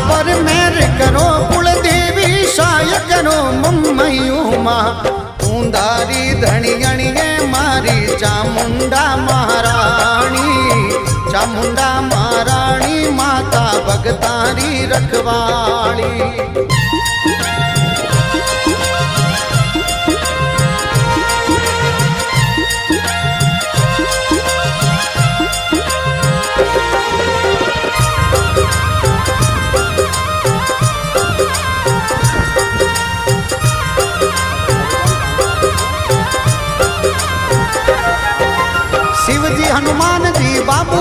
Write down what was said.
पर मेर करो कुलदेवी साय करो मम्मयू माँ ऊंधारी धणियणिये मारी चामुंडा महाराणी चामुंडा महाराणी माता भगतारी रखवाली। शिवजी हनुमान जी बाबू